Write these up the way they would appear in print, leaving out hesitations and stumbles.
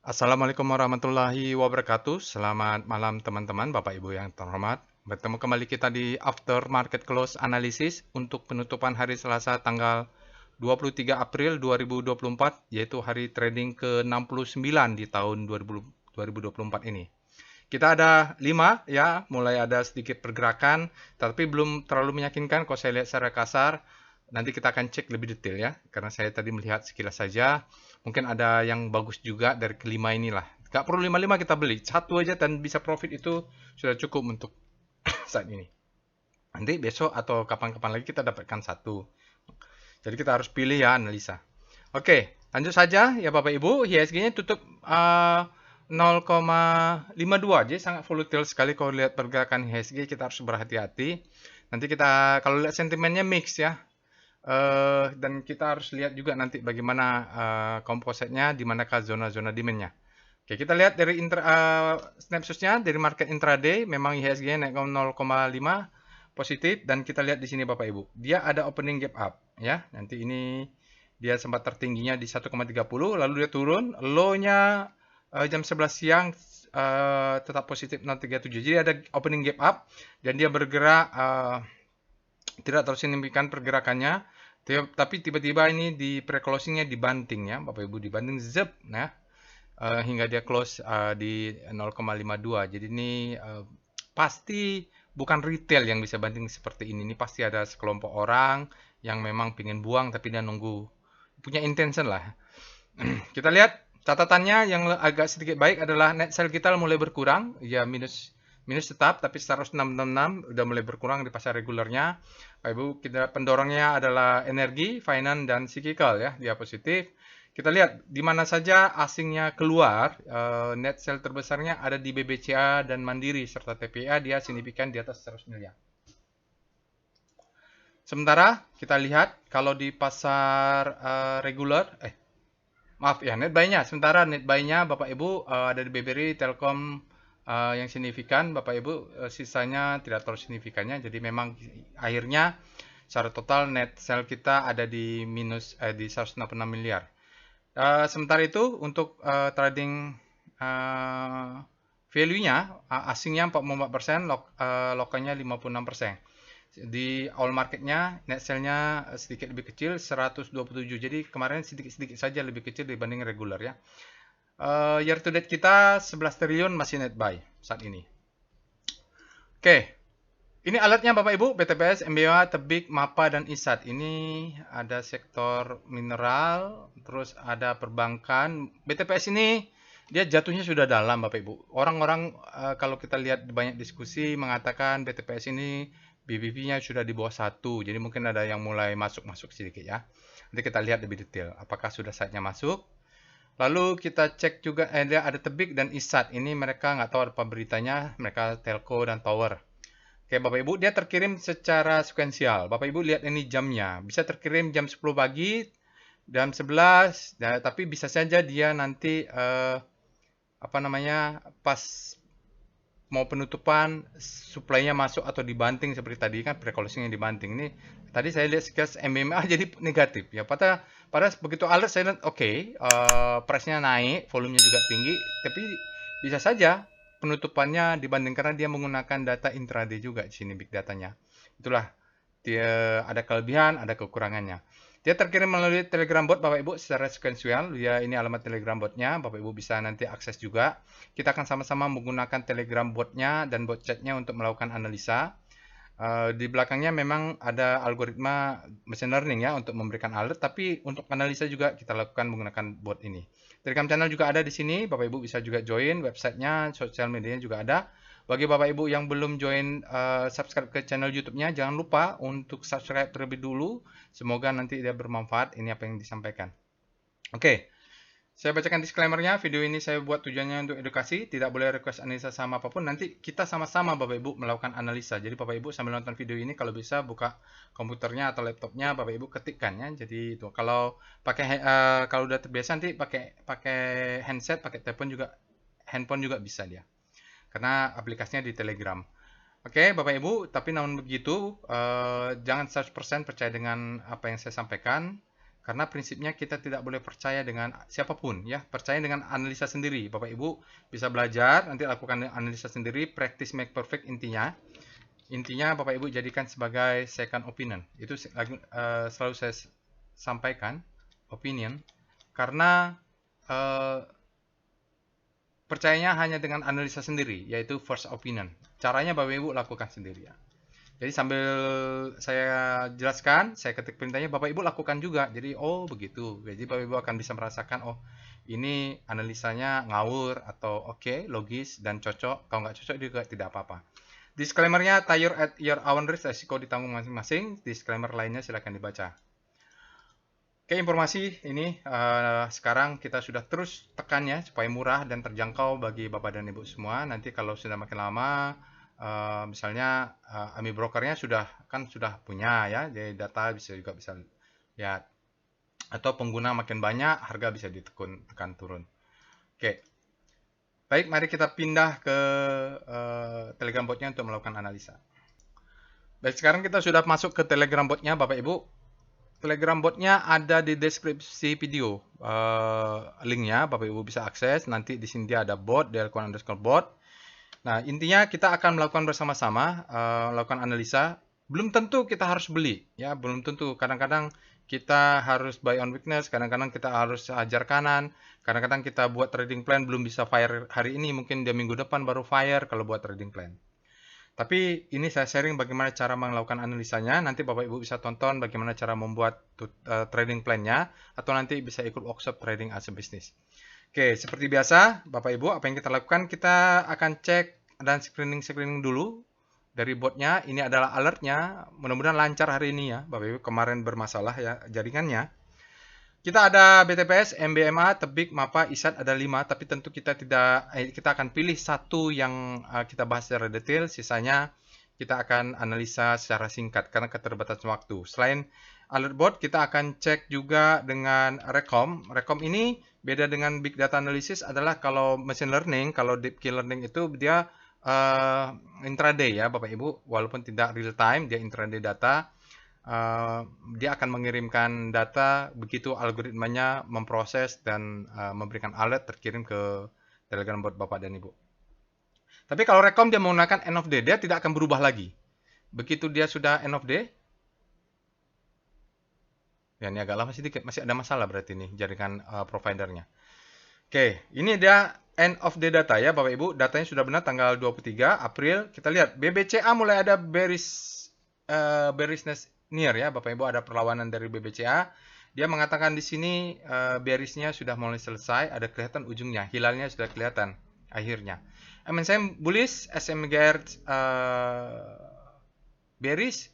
Assalamualaikum warahmatullahi wabarakatuh. Selamat malam teman-teman, Bapak Ibu yang terhormat. Bertemu kembali kita di After Market Close Analysis untuk penutupan hari Selasa tanggal 23 April 2024, yaitu hari trading ke-69 di tahun 2024 ini. Kita ada 5 ya, mulai ada sedikit pergerakan, tapi belum terlalu meyakinkan kalau saya lihat secara kasar. Nanti kita akan cek lebih detail ya, karena saya tadi melihat sekilas saja. Mungkin ada yang bagus juga dari kelima inilah. Gak perlu 5-5 kita beli, satu aja dan bisa profit itu sudah cukup untuk saat ini. Nanti besok atau kapan-kapan lagi kita dapatkan satu. Jadi kita harus pilih ya analisa. Oke, lanjut saja ya Bapak Ibu. IHSG-nya tutup 0,52, jadi sangat volatile sekali kalau lihat pergerakan IHSG, kita harus berhati-hati. Nanti kita kalau lihat sentimennya mix ya. Dan kita harus lihat juga nanti bagaimana kompositnya, di manakah zona-zona demand-nya. Oke, kita lihat dari snapshot-nya dari market intraday, memang IHSG naik 0,5 positif, dan kita lihat di sini Bapak Ibu, dia ada opening gap up ya. Nanti ini dia sempat tertingginya di 1,30, lalu dia turun, low-nya jam 11 siang tetap positif 0,37. Jadi ada opening gap up dan dia bergerak tidak terlalu signifikan pergerakannya, tapi tiba-tiba ini di pre-closingnya dibanting ya, Bapak Ibu, dibanting zep, nah hingga dia close di 0,52. Jadi ini pasti bukan retail yang bisa banting seperti ini. Ini pasti ada sekelompok orang yang memang pengen buang tapi dia nunggu, punya intention lah. Kita lihat catatannya yang agak sedikit baik adalah net sell kita mulai berkurang, ya minus tetap, tapi 166 udah mulai berkurang di pasar regulernya. Bapak Ibu, kita pendorongnya adalah energi, finance, dan cyclical ya, dia positif. Kita lihat di mana saja asingnya keluar, net sell terbesarnya ada di BBCA dan Mandiri serta TPA, dia signifikan di atas 100 miliar. Sementara kita lihat kalau di pasar reguler, maaf ya, net buy-nya. Sementara net buy-nya Bapak Ibu ada di BBRI, Telkom yang signifikan, Bapak Ibu sisanya tidak terlalu signifikannya. Jadi memang akhirnya secara total net sell kita ada di minus di 166 miliar. Sementara itu untuk trading value-nya asingnya 44%, lokalnya 56%. Di all marketnya net sell-nya sedikit lebih kecil 127, jadi kemarin sedikit-sedikit saja lebih kecil dibanding regular ya. Year to date kita 11 triliun masih net buy saat ini. Oke, ini alatnya Bapak Ibu, BTPS, MBA, Tebik, MAPA, dan ISAT. Ini ada sektor mineral, terus ada perbankan. BTPS ini dia jatuhnya sudah dalam Bapak Ibu. Orang-orang kalau kita lihat banyak diskusi mengatakan BTPS ini BBB-nya sudah di bawah 1, jadi mungkin ada yang mulai masuk-masuk sedikit ya. Nanti kita lihat lebih detail, apakah sudah saatnya masuk. Lalu kita cek juga, dia ada Tebik dan ISAT. Ini mereka nggak tahu apa beritanya, mereka telco dan tower. Oke Bapak Ibu, dia terkirim secara sekuensial. Bapak Ibu lihat ini jamnya, bisa terkirim jam 10 pagi, jam 11, tapi bisa saja dia nanti pas mau penutupan supply-nya masuk atau dibanting seperti tadi kan, pre-closing yang dibanting ini. Tadi saya lihat sekilas MMA jadi negatif ya. Pada begitu alert saya lihat oke, price-nya naik, volumenya juga tinggi, tapi bisa saja penutupannya dibanding karena dia menggunakan data intraday juga di sini big datanya. Itulah dia ada kelebihan, ada kekurangannya. Dia terkirim melalui Telegram bot Bapak Ibu secara sekuensial. Ya, ini alamat Telegram botnya. Bapak Ibu bisa nanti akses juga. Kita akan sama-sama menggunakan Telegram botnya dan bot chatnya untuk melakukan analisa. Di belakangnya memang ada algoritma machine learning ya untuk memberikan alert, tapi untuk analisa juga kita lakukan menggunakan bot ini. Telegram channel juga ada di sini. Bapak Ibu bisa juga join, websitenya, sosial medianya juga ada. Bagi Bapak Ibu yang belum join subscribe ke channel YouTube-nya, jangan lupa untuk subscribe terlebih dulu. Semoga nanti dia bermanfaat ini apa yang disampaikan. Oke, saya bacakan disclaimer-nya. Video ini saya buat tujuannya untuk edukasi, tidak boleh request analisa sama apapun. Nanti kita sama-sama Bapak Ibu melakukan analisa. Jadi Bapak Ibu sambil nonton video ini kalau bisa buka komputernya atau laptopnya, Bapak Ibu ketikkan ya. Jadi itu kalau kalau udah terbiasa nanti pakai handset, pakai handphone juga bisa dia. Karena aplikasinya di Telegram. Oke, Bapak Ibu, tapi namun begitu, jangan 100% percaya dengan apa yang saya sampaikan. Karena prinsipnya kita tidak boleh percaya dengan siapapun ya, percaya dengan analisa sendiri. Bapak Ibu bisa belajar, nanti lakukan analisa sendiri, practice make perfect intinya. Intinya Bapak Ibu jadikan sebagai second opinion. Itu selalu saya sampaikan, opinion, karena percayanya hanya dengan analisa sendiri, yaitu first opinion. Caranya Bapak Ibu lakukan sendiri ya. Jadi sambil saya jelaskan, saya ketik perintahnya, Bapak Ibu lakukan juga. Jadi, oh begitu. Jadi Bapak Ibu akan bisa merasakan, oh ini analisanya ngawur atau oke, logis dan cocok. Kalau nggak cocok juga tidak apa-apa. Disclaimer-nya, tire at your own risk, resiko ditanggung masing-masing. Disclaimer lainnya silakan dibaca. Oke, informasi ini sekarang kita sudah terus tekannya supaya murah dan terjangkau bagi Bapak dan Ibu semua. Nanti kalau sudah makin lama, misalnya AMI brokernya sudah punya ya, jadi data bisa lihat, atau pengguna makin banyak, harga bisa tekan turun. Oke, baik, mari kita pindah ke Telegram botnya untuk melakukan analisa. Baik, sekarang kita sudah masuk ke Telegram botnya, Bapak Ibu. Telegram botnya ada di deskripsi video, linknya Bapak Ibu bisa akses. Nanti di sini dia ada bot, _bot. Nah, intinya kita akan melakukan bersama-sama, melakukan analisa. Belum tentu kita harus beli, ya, belum tentu. Kadang-kadang kita harus buy on weakness, kadang-kadang kita harus hajar kanan, kadang-kadang kita buat trading plan belum bisa fire hari ini, mungkin dia minggu depan baru fire kalau buat trading plan. Tapi ini saya sharing bagaimana cara melakukan analisanya. Nanti Bapak Ibu bisa tonton bagaimana cara membuat trading plan-nya, atau nanti bisa ikut workshop trading as a business. Oke, seperti biasa, Bapak Ibu, apa yang kita lakukan? Kita akan cek dan screening dulu dari botnya. Ini adalah alertnya. Mudah-mudahan lancar hari ini ya, Bapak Ibu. Kemarin bermasalah ya jaringannya. Kita ada BTPS, MBMA, Tebik, MAPA, ISAT ada 5, tapi tentu kita akan pilih satu yang kita bahas secara detail. Sisanya kita akan analisa secara singkat karena keterbatasan waktu. Selain alert bot, kita akan cek juga dengan Recom. Recom ini beda dengan Big Data Analysis adalah kalau machine learning, kalau deep learning itu dia intraday ya Bapak Ibu, walaupun tidak real time, dia intraday data. Dia akan mengirimkan data begitu algoritmanya memproses dan memberikan alert terkirim ke Telegram bot Bapak dan Ibu. Tapi kalau Recom dia menggunakan end of day, dia tidak akan berubah lagi. Begitu dia sudah end of day, ya ini agak lama sedikit, masih ada masalah berarti nih jaringan providernya. Oke, ini dia end of day data ya Bapak Ibu. Datanya sudah benar tanggal 23 April. Kita lihat BBCA mulai ada bearishness near ya Bapak Ibu, ada perlawanan dari BBCA. Dia mengatakan di sini bearishnya sudah mulai selesai, ada kelihatan ujungnya, hilalnya sudah kelihatan akhirnya. MSCI bullish, SMGR bearish,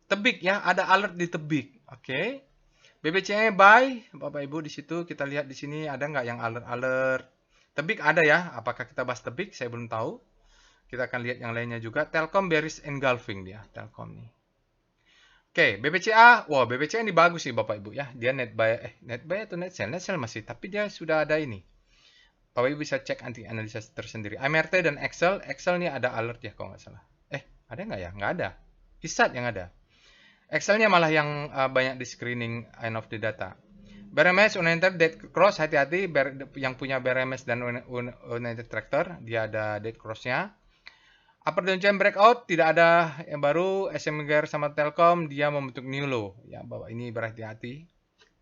Tebik ya, ada alert di Tebik. Oke. BBCA buy, Bapak Ibu di situ kita lihat di sini ada nggak yang alert-alert. Tebik ada ya, apakah kita bahas Tebik? Saya belum tahu. Kita akan lihat yang lainnya juga. Telkom bearish engulfing dia, Telkom nih. Oke, BBCA, wah BBCA ini bagus sih Bapak Ibu ya. Dia net buy atau net sell masih, tapi dia sudah ada ini. Bapak Ibu bisa cek anti analisa tersendiri. MRT dan Excel nih ada alert ya kalau nggak salah. Ada nggak ya? Nggak ada. ISAT yang ada. Excelnya malah yang banyak di screening end of the data. BRMS United Dead Cross, hati-hati yang punya BRMS dan United Tractor, dia ada dead crossnya. Upper downtrend breakout tidak ada yang baru. SMGR sama Telkom dia membentuk new low ya Bapak, ini berhati-hati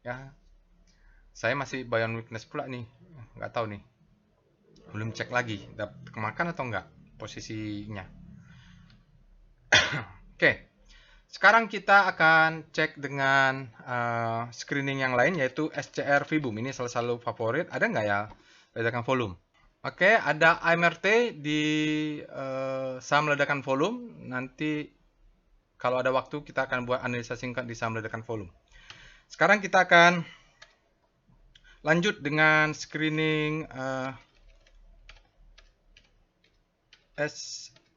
ya. Saya masih buy on weakness pula nih, nggak tahu nih, belum cek lagi kemakan atau enggak posisinya. Oke. Sekarang kita akan cek dengan screening yang lain, yaitu SCR Vibum. Ini salah satu favorit. Ada nggak ya ledakan volume? Oke, ada AMRT di saham ledakan volume. Nanti kalau ada waktu kita akan buat analisa singkat di saham ledakan volume. Sekarang kita akan lanjut dengan screening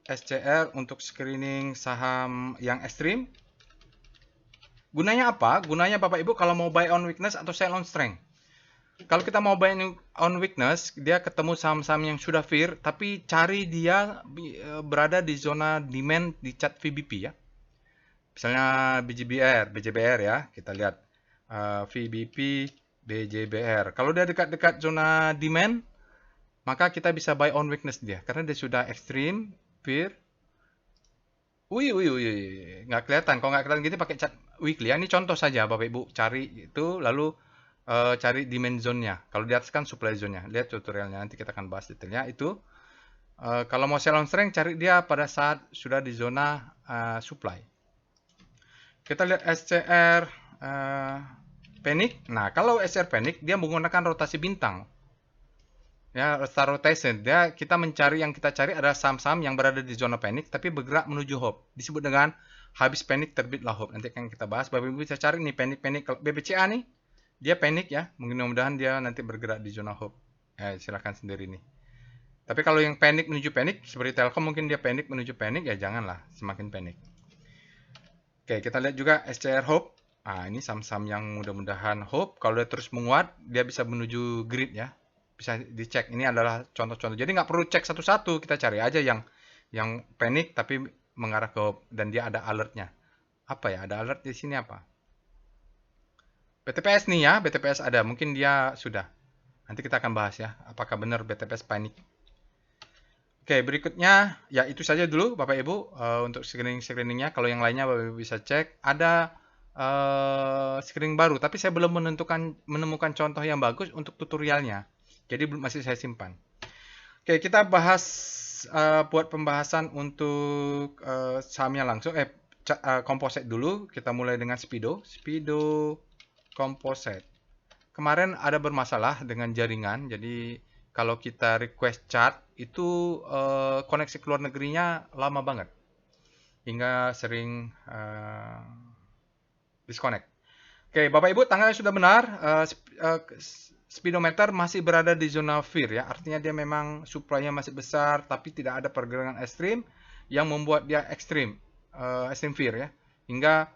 SCR untuk screening saham yang ekstrim. Gunanya apa? Gunanya Bapak Ibu kalau mau buy on weakness atau sell on strength. Kalau kita mau buy on weakness, dia ketemu saham-saham yang sudah fear, tapi cari dia berada di zona demand di chart VBP ya. Misalnya BJBR ya, kita lihat. VBP, BJBR. Kalau dia dekat-dekat zona demand, maka kita bisa buy on weakness dia. Karena dia sudah ekstrim, fear. Wih, wih, wih, wih. Nggak kelihatan. Kalau nggak kelihatan gitu pakai chart weekly. Ya, ini contoh saja Bapak Ibu. Cari itu, lalu cari demand zone-nya. Kalau di atas kan supply zone-nya. Lihat tutorialnya, nanti kita akan bahas detailnya. Itu kalau mau sell on strength, cari dia pada saat sudah di zona supply. Kita lihat SCR panic. Nah, kalau SCR panic, dia menggunakan rotasi bintang. Ya, star rotation. Dia kita mencari yang kita cari adalah saham-saham yang berada di zona panic tapi bergerak menuju hope. Disebut dengan habis panic terbitlah hope. Nanti akan kita bahas. Bapak Ibu bisa cari nih panic kalau BBCA nih. Dia panic ya. Mudah-mudahan dia nanti bergerak di zona hope. Silakan sendiri nih. Tapi kalau yang panic menuju panic seperti Telkom mungkin dia panic menuju panic ya janganlah semakin panic. Oke, kita lihat juga SCR Hope. Nah, ini saham-saham yang mudah-mudahan Hope kalau dia terus menguat dia bisa menuju grid ya. Bisa dicek. Ini adalah contoh-contoh. Jadi nggak perlu cek satu-satu, kita cari aja yang panik tapi mengarah ke hope dan dia ada alertnya. Apa ya? Ada alert di sini apa? BTPS nih ya, BTPS ada. Mungkin dia sudah. Nanti kita akan bahas ya, apakah benar BTPS panik. Oke, berikutnya ya itu saja dulu Bapak Ibu untuk screeningnya. Kalau yang lainnya Bapak Ibu bisa cek. Ada screening baru, tapi saya belum menemukan contoh yang bagus untuk tutorialnya. Jadi masih saya simpan. Oke, kita bahas buat pembahasan untuk sahamnya langsung. Composite dulu. Kita mulai dengan Speedo. Speedo Composite. Kemarin ada bermasalah dengan jaringan. Jadi kalau kita request chart itu koneksi ke luar negerinya lama banget. Hingga sering disconnect. Oke, Bapak Ibu, tanggalnya sudah benar. Speedometer masih berada di zona fear ya. Artinya dia memang supply-nya masih besar tapi tidak ada pergerakan ekstrim yang membuat dia ekstrim fear ya. Hingga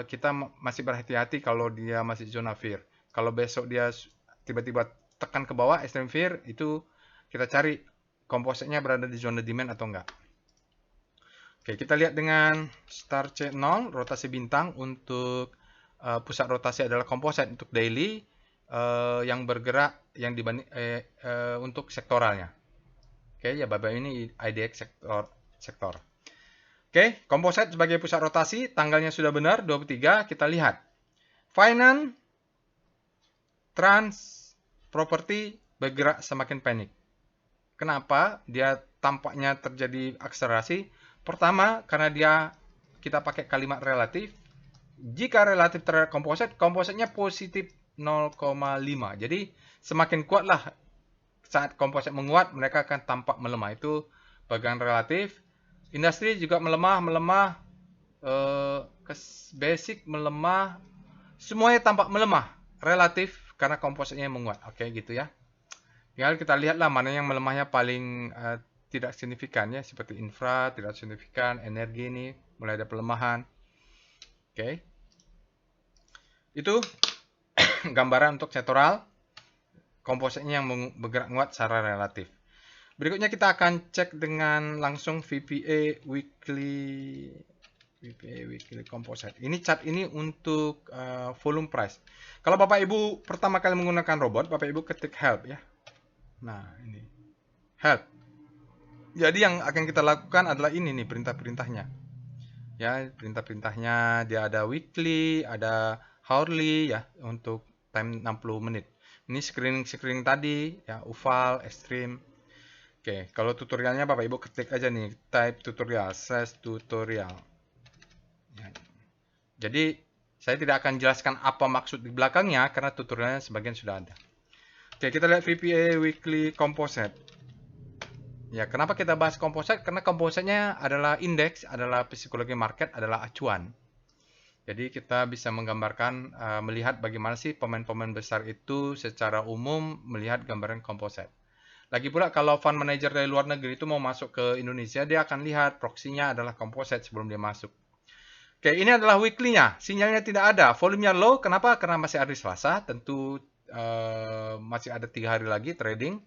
kita masih berhati-hati kalau dia masih zona fear. Kalau besok dia tiba-tiba tekan ke bawah extreme fear, itu kita cari kompositnya berada di zona demand atau enggak. Oke, kita lihat dengan star C0 rotasi bintang untuk pusat rotasi adalah komposit untuk daily. Yang bergerak yang dibanding untuk sektoralnya. Oke, ya Bapak ini IDX sektor. Oke, komposit sebagai pusat rotasi, tanggalnya sudah benar 23, kita lihat. Finance, Trans, Property bergerak semakin panik. Kenapa? Dia tampaknya terjadi akselerasi. Pertama, karena kita pakai kalimat relatif. Jika relatif terhadap komposit, kompositnya positif 0,5. Jadi semakin kuatlah saat komposit menguat, mereka akan tampak melemah. Itu bagian relatif. Industri juga melemah, basic melemah, semuanya tampak melemah relatif karena kompositnya menguat. Oke, gitu ya. Tinggal kita lihatlah mana yang melemahnya paling tidak signifikan ya, seperti infra tidak signifikan, energi ini mulai ada pelemahan. Oke. Itu gambaran untuk sektoral, kompositnya yang bergerak kuat secara relatif. Berikutnya kita akan cek dengan langsung VPA Weekly Composite. Ini chart ini untuk volume price. Kalau Bapak Ibu pertama kali menggunakan robot, Bapak Ibu ketik help ya. Nah, ini help. Jadi yang akan kita lakukan adalah ini nih perintah-perintahnya. Ya, perintah-perintahnya dia ada weekly, ada hourly ya untuk time 60 menit. Ini screening tadi ya, UVAL, extreme. Oke, kalau tutorialnya Bapak Ibu ketik aja nih, type tutorial, /tutorial. Ya. Jadi saya tidak akan jelaskan apa maksud di belakangnya karena tutorialnya sebagian sudah ada. Oke, kita lihat VPA Weekly Composite. Ya, kenapa kita bahas composite? Karena composite-nya adalah indeks, adalah psikologi market, adalah acuan. Jadi kita bisa menggambarkan, melihat bagaimana sih pemain-pemain besar itu secara umum melihat gambaran composite. Lagi pula kalau fund manager dari luar negeri itu mau masuk ke Indonesia, dia akan lihat proksinya adalah composite sebelum dia masuk. Oke, ini adalah weekly-nya. Sinyalnya tidak ada. Volumenya low. Kenapa? Karena masih hari Selasa. Tentu masih ada 3 hari lagi trading.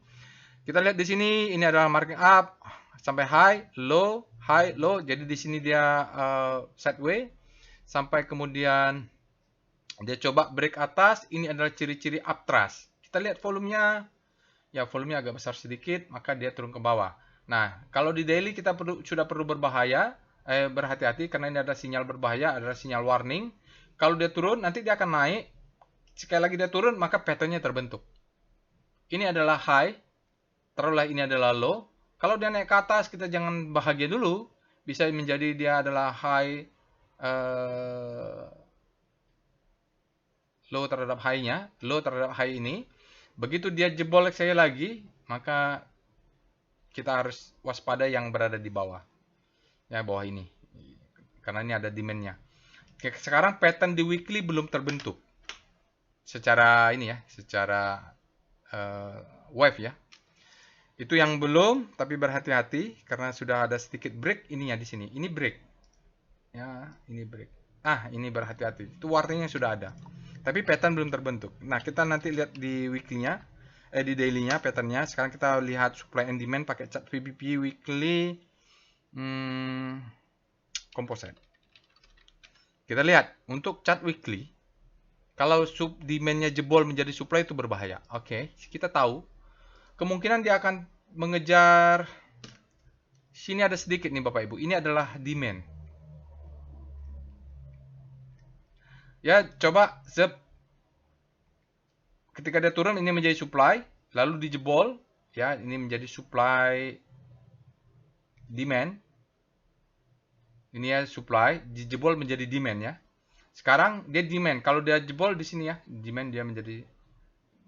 Kita lihat di sini, ini adalah marking up sampai high, low, high, low. Jadi di sini dia sideways sampai kemudian Dia coba break atas, ini adalah ciri-ciri uptrust. Kita lihat volumenya, ya volumenya agak besar sedikit, maka dia turun ke bawah. Nah, kalau di daily kita sudah perlu berhati-hati karena ini ada sinyal berbahaya, adalah sinyal warning. Kalau dia turun, nanti dia akan naik. Sekali lagi dia turun, maka patternnya terbentuk. Ini adalah high, taruhlah ini adalah low. Kalau dia naik ke atas, kita jangan bahagia dulu. Bisa menjadi dia adalah high, low terhadap high-nya, low terhadap high ini. Begitu dia jebol sekali lagi, maka kita harus waspada yang berada di bawah. Ya, bawah ini. Karena ini ada demand-nya. Sekarang pattern di weekly belum terbentuk. Secara ini ya, secara wave ya. Itu yang belum, tapi berhati-hati karena sudah ada sedikit break ininya di sini. Ini break. Ya, ini break. Ini berhati-hati. Itu warnanya sudah ada. Tapi pattern belum terbentuk. Nah, kita nanti lihat di weekly-nya, di daily-nya pattern-nya. Sekarang kita lihat supply and demand pakai chart VBP weekly composite. Kita lihat untuk chart weekly, kalau demand-nya jebol menjadi supply itu berbahaya. Oke, kita tahu kemungkinan dia akan mengejar. Sini ada sedikit nih Bapak Ibu. Ini adalah demand. Ya, coba ketika dia turun ini menjadi supply, lalu dijebol, ya, ini menjadi supply demand. Ini ya supply, dijebol menjadi demand ya. Sekarang dia demand. Kalau dia jebol di sini ya, demand dia menjadi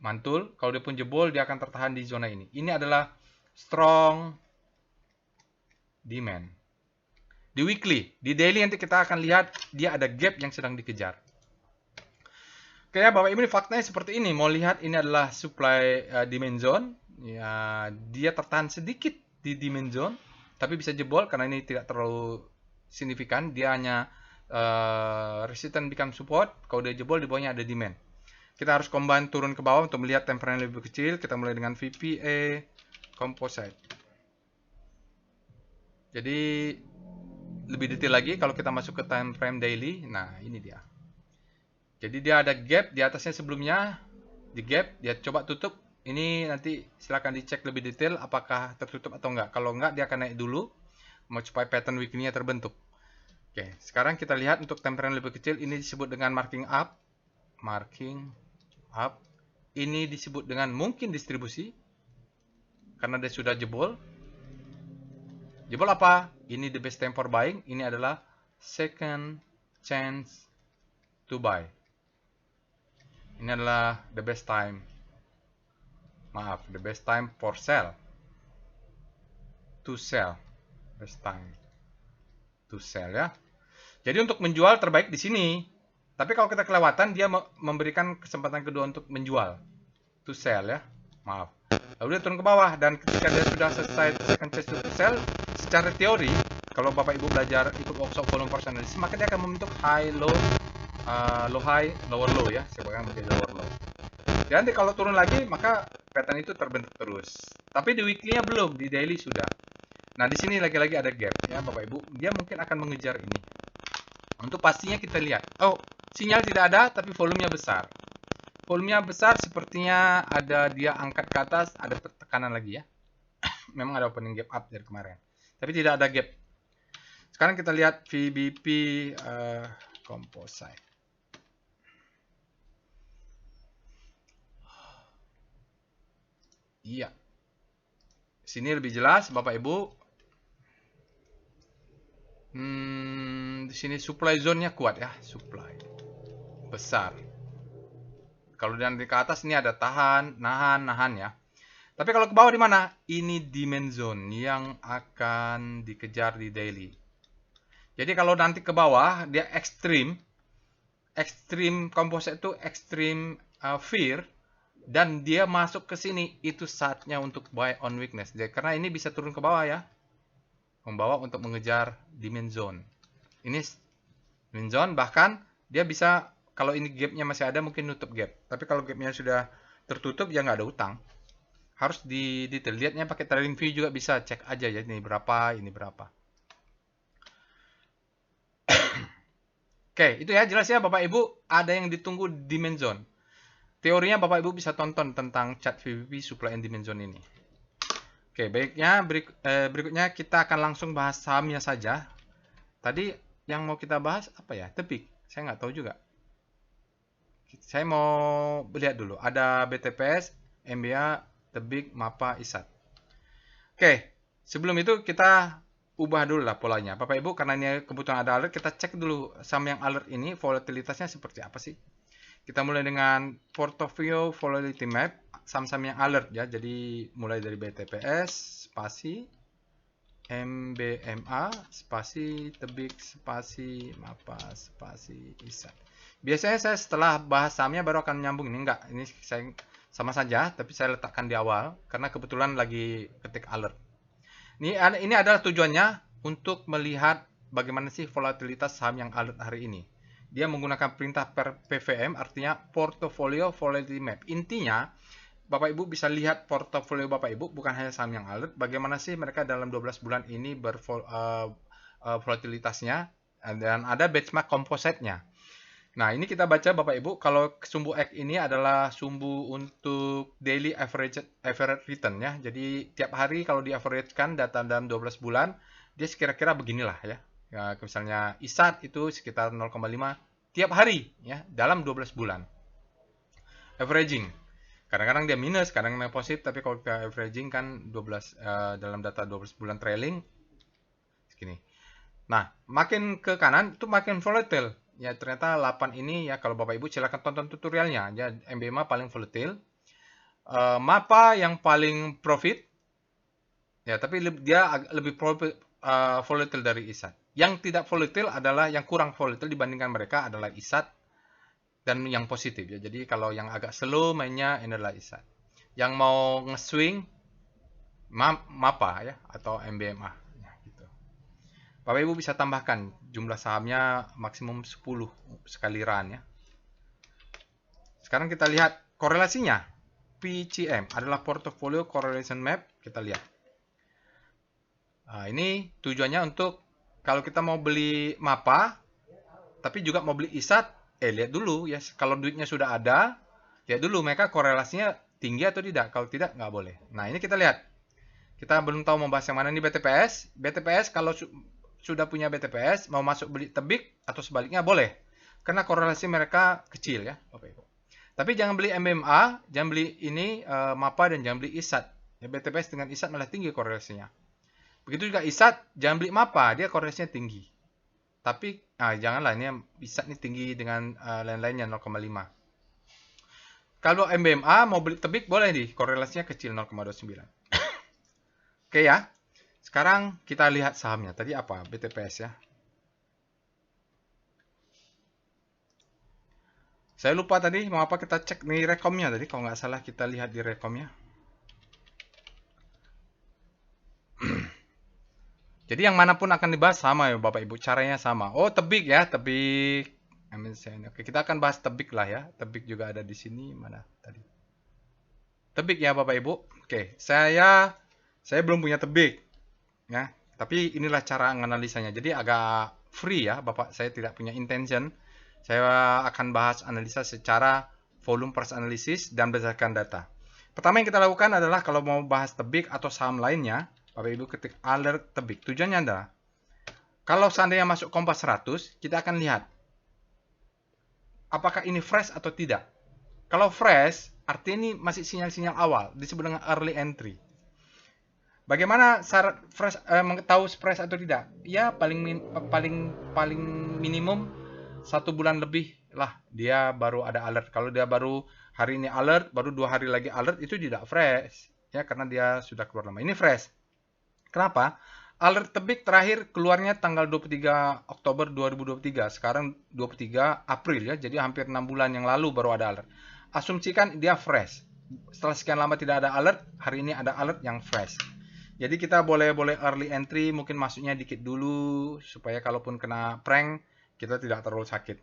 mantul. Kalau dia pun jebol, dia akan tertahan di zona ini. Ini adalah strong demand. Di weekly, di daily nanti kita akan lihat dia ada gap yang sedang dikejar. Oke ya, Bapak Ibu, ini faktanya seperti ini. Mau lihat ini adalah supply demand zone. Ya, dia tertahan sedikit di demand zone, tapi bisa jebol karena ini tidak terlalu signifikan. Dia hanya resistance become support. Kalau dia jebol, di bawahnya ada demand. Kita harus combine turun ke bawah untuk melihat time frame lebih kecil. Kita mulai dengan VPA composite. Jadi lebih detail lagi kalau kita masuk ke time frame daily. Nah, ini dia. Jadi dia ada gap di atasnya sebelumnya. Di gap, dia coba tutup. Ini nanti silahkan dicek lebih detail apakah tertutup atau enggak. Kalau enggak, dia akan naik dulu. Mau supaya pattern weekly-nya terbentuk. Oke, sekarang kita lihat untuk time frame lebih kecil. Ini disebut dengan marking up. Marking up. Ini disebut dengan mungkin distribusi. Karena dia sudah jebol. Jebol apa? Ini the best time for buying. Ini adalah second chance to buy. Ini adalah the best time. Maaf, the best time for sell. To sell. Best time to sell ya. Jadi untuk menjual terbaik di sini. Tapi kalau kita kelewatan, dia memberikan kesempatan kedua untuk menjual. To sell ya. Maaf. Lalu dia turun ke bawah. Dan ketika dia sudah selesai second chance to sell, secara teori, kalau Bapak Ibu belajar ikut workshop volume price analysis, maka dia akan membentuk high, low, low high, lower low ya. Saya pegang menjadi lower low. Dan nanti kalau turun lagi, maka pattern itu terbentuk terus. Tapi di weekly-nya belum, di daily sudah. Nah, di sini lagi-lagi ada gap ya, Bapak Ibu. Dia mungkin akan mengejar ini. Untuk pastinya kita lihat. Oh, sinyal tidak ada, tapi volumenya besar. Volumenya besar, sepertinya ada dia angkat ke atas, ada tekanan lagi ya. Memang ada opening gap up dari kemarin. Tapi tidak ada gap. Sekarang kita lihat VBP composite. Iya. Sini lebih jelas, Bapak Ibu. Di sini supply zone-nya kuat ya, supply besar. Kalau nanti ke atas ini ada tahan, nahan ya. Tapi kalau ke bawah di mana? Ini demand zone yang akan dikejar di daily. Jadi kalau nanti ke bawah dia ekstrim composite itu ekstrim fear, dan dia masuk ke sini, itu saatnya untuk buy on weakness. Jadi, karena ini bisa turun ke bawah ya. Membawa untuk mengejar demand zone. Ini demand zone, bahkan dia bisa, kalau ini gapnya masih ada, mungkin nutup gap. Tapi kalau gapnya sudah tertutup, ya nggak ada utang. Harus di detail. Lihatnya pakai trailing view juga bisa, cek aja ya, ini berapa, ini berapa. Oke, itu ya jelas ya Bapak Ibu, ada yang ditunggu demand zone. Teorinya Bapak Ibu bisa tonton tentang chart VWP supply and demand zone ini. Oke, baiknya berikutnya kita akan langsung bahas sahamnya saja. Tadi yang mau kita bahas apa ya? Tebik. Saya nggak tahu juga. Saya mau lihat dulu. Ada BTPS, MBA, Tebik, MAPA, ISAT. Oke, sebelum itu kita ubah dulu lah polanya. Bapak Ibu, karena ini kebutuhan ada alert, kita cek dulu saham yang alert ini volatilitasnya seperti apa sih. Kita mulai dengan portfolio volatility map, saham-saham yang alert ya. Jadi mulai dari BTPS, spasi, MBMA, spasi, Tebik, spasi, MAPA, spasi, ISAT. Biasanya saya setelah bahas sahamnya baru akan nyambung ini. Enggak, ini saya sama saja, tapi saya letakkan di awal karena kebetulan lagi ketik alert. Ini adalah tujuannya untuk melihat bagaimana sih volatilitas saham yang alert hari ini. Dia menggunakan perintah per PVM, artinya Portfolio Volatility Map. Intinya, Bapak Ibu bisa lihat portofolio Bapak Ibu, bukan hanya saham yang alert, bagaimana sih mereka dalam 12 bulan ini volatilitasnya, dan ada benchmark kompositnya. Nah, ini kita baca Bapak Ibu, kalau sumbu X ini adalah sumbu untuk daily average return ya. Jadi tiap hari kalau di average-kan data dalam 12 bulan, dia kira-kira beginilah ya. Ya, misalnya ISAT itu sekitar 0,5 tiap hari ya dalam 12 bulan. Averaging. Kadang-kadang dia minus, kadang-kadang positif, tapi kalau kita averaging kan 12 dalam data 12 bulan trailing segini. Nah, makin ke kanan itu makin volatile. Ya, ternyata 8 ini ya kalau Bapak Ibu silakan tonton tutorialnya. Ya, MBMA paling volatile. MAPA yang paling profit. Ya, tapi dia lebih volatile dari ISAT. Yang tidak volatile adalah yang kurang volatile dibandingkan mereka adalah ISAT dan yang positif ya. Jadi kalau yang agak slow mainnya ini adalah ISAT. Yang mau nge-swing MAPA ya atau MBMA. Bapak Ibu bisa tambahkan jumlah sahamnya maksimum 10 sekali run ya. Sekarang kita lihat korelasinya. PCM adalah Portfolio Correlation Map. Kita lihat. Nah, ini tujuannya untuk kalau kita mau beli MAPA, tapi juga mau beli ISAT, lihat dulu ya. Kalau duitnya sudah ada, lihat dulu mereka korelasinya tinggi atau tidak. Kalau tidak, nggak boleh. Nah, ini kita lihat. Kita belum tahu membahas yang mana ini BTPS. BTPS kalau sudah punya BTPS, mau masuk beli Tebik atau sebaliknya boleh. Karena korelasi mereka kecil ya, Bapak Ibu. Tapi jangan beli MBMA, jangan beli ini MAPA dan jangan beli ISAT. Ya, BTPS dengan ISAT malah tinggi korelasinya. Begitu juga ISAT, jangan beli MAPA, dia korelasinya tinggi. Tapi janganlah ini ISAT ini tinggi dengan lain-lainnya 0,5. Kalau MBMA mau beli Tebik boleh nih, korelasinya kecil 0,29. Oke ya. Sekarang kita lihat sahamnya. Tadi apa? BTPS ya. Saya lupa tadi mau apa kita cek nih rekomnya tadi. Kalau nggak salah kita lihat di rekomnya. Jadi yang manapun akan dibahas sama ya Bapak Ibu. Caranya sama. Oh Tebik ya. Tebik. Oke, kita akan bahas Tebik lah ya. Tebik juga ada di sini. Mana tadi? Tebik ya Bapak Ibu. Oke, saya belum punya Tebik. Ya, tapi inilah cara menganalisanya. Jadi agak free ya, Bapak. Saya tidak punya intention. Saya akan bahas analisa secara volume price analysis dan berdasarkan data. Pertama yang kita lakukan adalah kalau mau bahas Tebik atau saham lainnya, Bapak Ibu ketik alert Tebik. Tujuannya adalah kalau seandainya masuk Kompas 100, kita akan lihat apakah ini fresh atau tidak. Kalau fresh, artinya ini masih sinyal-sinyal awal, disebut dengan early entry. Bagaimana syarat fresh tahu fresh atau tidak? Ya paling minimum 1 bulan lebih lah dia baru ada alert. Kalau dia baru hari ini alert, baru 2 hari lagi alert itu tidak fresh ya karena dia sudah keluar lama. Ini fresh. Kenapa? Alert Tebik terakhir keluarnya tanggal 23 Oktober 2023. Sekarang 23 April ya. Jadi hampir 6 bulan yang lalu baru ada alert. Asumsikan dia fresh. Setelah sekian lama tidak ada alert, hari ini ada alert yang fresh. Jadi kita boleh early entry, mungkin masuknya dikit dulu supaya kalaupun kena prank kita tidak terlalu sakit.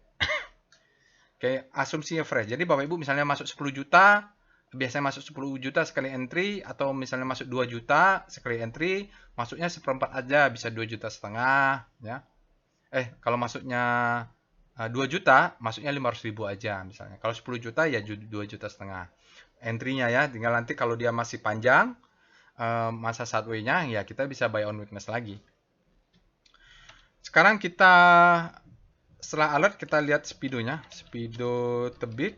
Oke, asumsinya fresh. Jadi Bapak Ibu misalnya masuk 10 juta, biasanya masuk 10 juta sekali entry atau misalnya masuk 2 juta sekali entry, masuknya seperempat aja bisa 2,5 juta ya. Kalau masuknya 2 juta, masuknya 500.000 aja misalnya. Kalau 10 juta ya 2,5 juta entry-nya ya. Tinggal nanti kalau dia masih panjang masa sideway-nya ya kita bisa buy on weakness lagi. Sekarang kita setelah alert kita lihat speedonya, speedo tebik.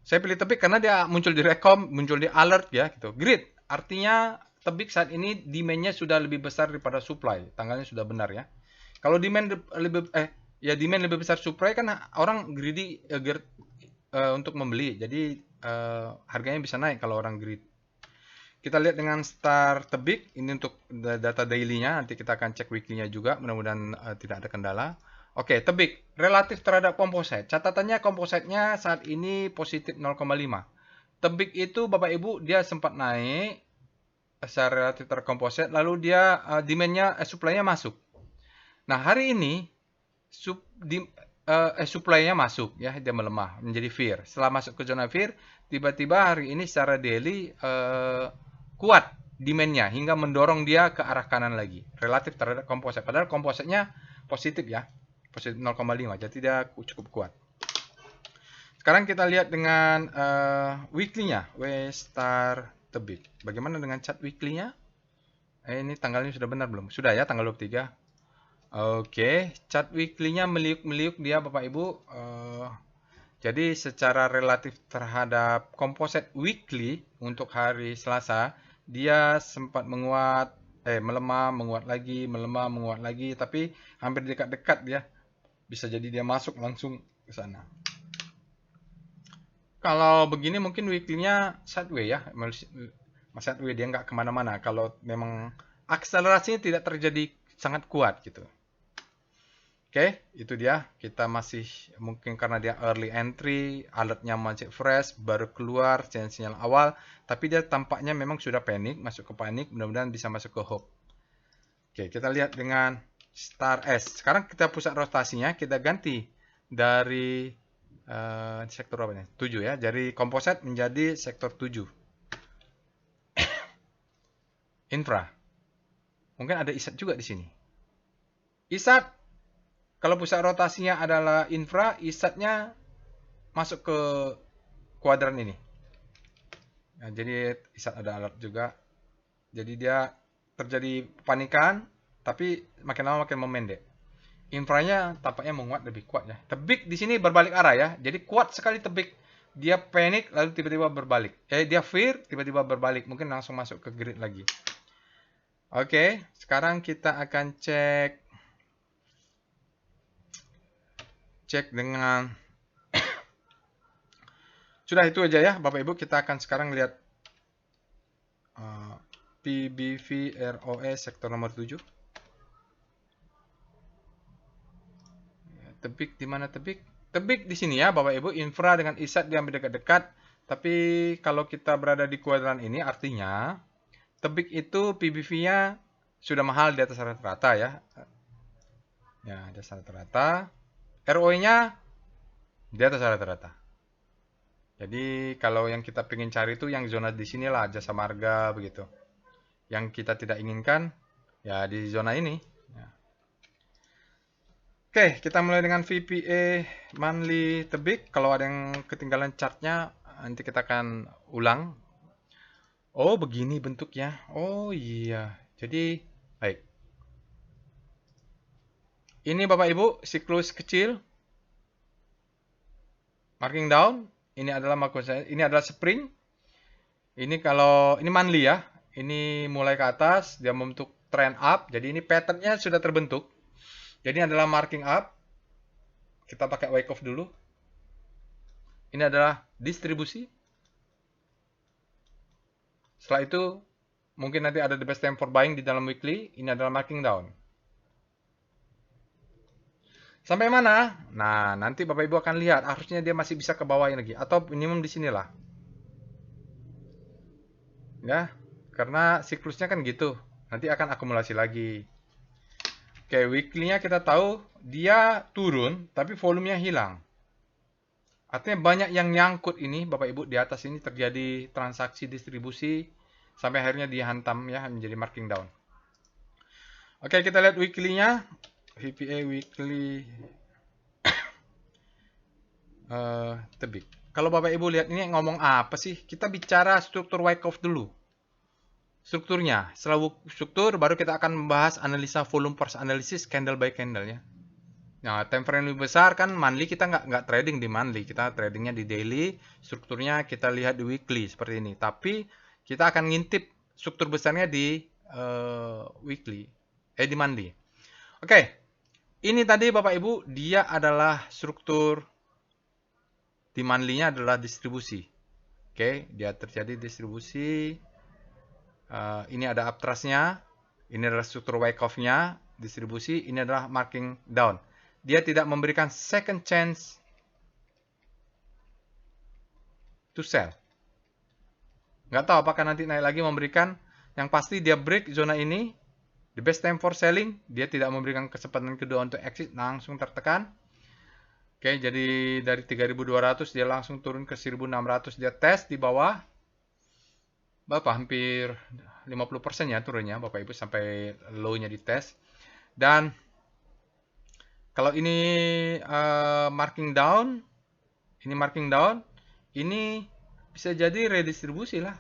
Saya pilih tebik karena dia muncul di rekom, muncul di alert ya gitu. Grid artinya tebik saat ini demand-nya sudah lebih besar daripada supply. Tanggalnya sudah benar ya. Kalau demand lebih besar supply kan orang greedy untuk membeli. Jadi harganya bisa naik kalau orang greedy. Kita lihat dengan star tebik, ini untuk data daily-nya, nanti kita akan cek weekly-nya juga, mudah-mudahan tidak ada kendala. Oke, tebik, relatif terhadap composite. Catatannya composite-nya saat ini positif 0,5. Tebik itu Bapak Ibu, dia sempat naik, secara relatif terhadap composite, lalu dia demand-nya, supply-nya masuk. Nah, hari ini, supply-nya masuk, ya, dia melemah, menjadi fear. Setelah masuk ke zona fear, tiba-tiba hari ini secara daily, kuat demand-nya hingga mendorong dia ke arah kanan lagi relatif terhadap komposit. Padahal kompositnya positif ya, positif 0,5, jadi dia cukup kuat. Sekarang kita lihat dengan weekly-nya, W star tebik. Bagaimana dengan chart weekly-nya? Ini tanggalnya sudah benar belum? Sudah ya, tanggal 23. Oke, chart weekly-nya meliuk-meliuk dia Bapak Ibu. Jadi secara relatif terhadap composite weekly untuk hari Selasa, dia sempat menguat, melemah, menguat lagi, melemah, menguat lagi, tapi hampir dekat-dekat dia. Bisa jadi dia masuk langsung ke sana. Kalau begini mungkin weekly-nya sideway ya, sideway dia nggak kemana-mana. Kalau memang akselerasinya tidak terjadi sangat kuat gitu. Oke, itu dia. Kita masih mungkin karena dia early entry, alertnya masih fresh, baru keluar sinyal awal, tapi dia tampaknya memang sudah panik, masuk ke panik, mudah-mudahan bisa masuk ke hope. Oke, kita lihat dengan star S. Sekarang kita pusat rotasinya, kita ganti dari sektor apa nih? 7 ya, dari komposit menjadi sektor 7. Infra. Mungkin ada ISAT juga di sini. ISAT kalau pusat rotasinya adalah infra, ISAT-nya masuk ke kuadran ini. Nah, jadi ISAT ada alert juga. Jadi dia terjadi panikan, tapi makin lama makin memendek. Infranya tampaknya menguat lebih kuat ya. Tebik di sini berbalik arah ya. Jadi kuat sekali tebik. Dia panik lalu tiba-tiba berbalik. Dia fear tiba-tiba berbalik. Mungkin langsung masuk ke grid lagi. Oke, sekarang kita akan cek dengan sudah itu aja ya Bapak Ibu, kita akan sekarang lihat PBV ROE sektor nomor 7. Tebik di mana tebik? Tebik di sini ya Bapak Ibu, infra dengan ISAT dia dekat-dekat. Tapi kalau kita berada di kuadran ini artinya tebik itu PBV-nya sudah mahal di atas rata-rata ya. Ya, di atas rata-rata. ROE-nya di atas rata-rata. Jadi kalau yang kita ingin cari itu yang zona di sinilah, jasa marga begitu. Yang kita tidak inginkan ya di zona ini. Ya. Oke, kita mulai dengan VPA monthly tebik. Kalau ada yang ketinggalan chartnya nanti kita akan ulang. Oh begini bentuknya. Oh iya. Jadi baik. Ini Bapak Ibu, siklus kecil. Marking down. Ini adalah spring. Ini kalau ini monthly ya. Ini mulai ke atas, dia membentuk trend up. Jadi ini patternnya sudah terbentuk. Jadi ini adalah marking up. Kita pakai Wyckoff dulu. Ini adalah distribusi. Setelah itu mungkin nanti ada the best time for buying di dalam weekly. Ini adalah marking down. Sampai mana? Nah, nanti Bapak Ibu akan lihat. Harusnya dia masih bisa ke bawah lagi. Atau minimum di sinilah. Ya, karena siklusnya kan gitu. Nanti akan akumulasi lagi. Oke, weekly-nya kita tahu dia turun, tapi volumenya hilang. Artinya banyak yang nyangkut ini, Bapak Ibu, di atas ini terjadi transaksi distribusi. Sampai akhirnya dihantam ya, menjadi marking down. Oke, kita lihat weekly-nya. VPA weekly tebik. Kalau Bapak Ibu lihat ini ngomong apa sih? Kita bicara struktur Wyckoff dulu. Strukturnya, setelah struktur baru kita akan membahas analisa volume price analysis candle by candle ya. Nah, time frame lebih besar kan monthly kita nggak trading di monthly, kita tradingnya di daily. Strukturnya kita lihat di weekly seperti ini. Tapi kita akan ngintip struktur besarnya di weekly, di monthly. Oke, ini tadi Bapak Ibu dia adalah struktur di monthly-nya adalah distribusi. Oke, dia terjadi distribusi. Ini ada uptrust-nya, ini adalah struktur Wyckoff-nya, distribusi, ini adalah marking down. Dia tidak memberikan second chance to sell. Nggak tahu apakah nanti naik lagi memberikan. Yang pasti dia break zona ini. The best time for selling. Dia tidak memberikan kesempatan kedua untuk exit. Langsung tertekan. Oke, jadi dari 3.200 dia langsung turun ke 1.600. Dia tes di bawah. Bapak hampir 50% ya turunnya. Bapak Ibu sampai low-nya dites. Dan kalau ini marking down. Ini marking down. Ini bisa jadi redistribusi lah.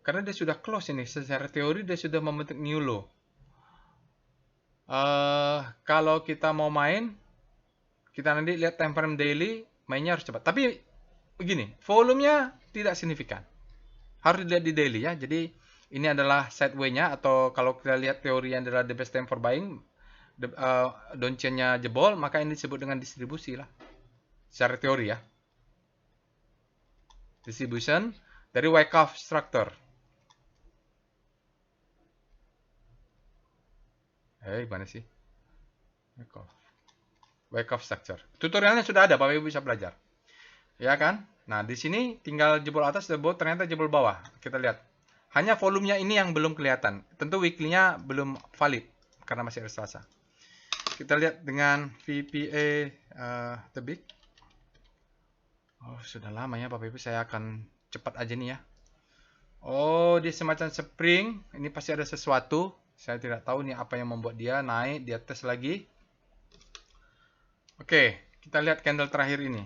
Karena dia sudah close ini. Secara teori dia sudah membentuk new low. Kalau kita mau main, kita nanti lihat time frame daily, mainnya harus cepat. Tapi begini, volumenya tidak signifikan. Harus dilihat di daily ya. Jadi ini adalah sideway-nya, atau kalau kita lihat teorinya adalah the best time for buying, downtrend-nya jebol, maka ini disebut dengan distribusi lah. Secara teori ya. Distribution dari Wyckoff structure. Mana sih? Wyckoff structure. Tutorialnya sudah ada, Bapak Ibu bisa belajar. Ya kan? Nah, di sini tinggal jebol atas, jebol ternyata jebol bawah. Kita lihat. Hanya volumenya ini yang belum kelihatan. Tentu weekly-nya belum valid karena masih hari Selasa. Kita lihat dengan VPA tebik. Oh, sudah lama ya Bapak Ibu, saya akan cepat aja nih ya. Oh, dia semacam spring. Ini pasti ada sesuatu. Saya tidak tahu nih apa yang membuat dia naik, dia tes lagi. Oke, kita lihat candle terakhir ini.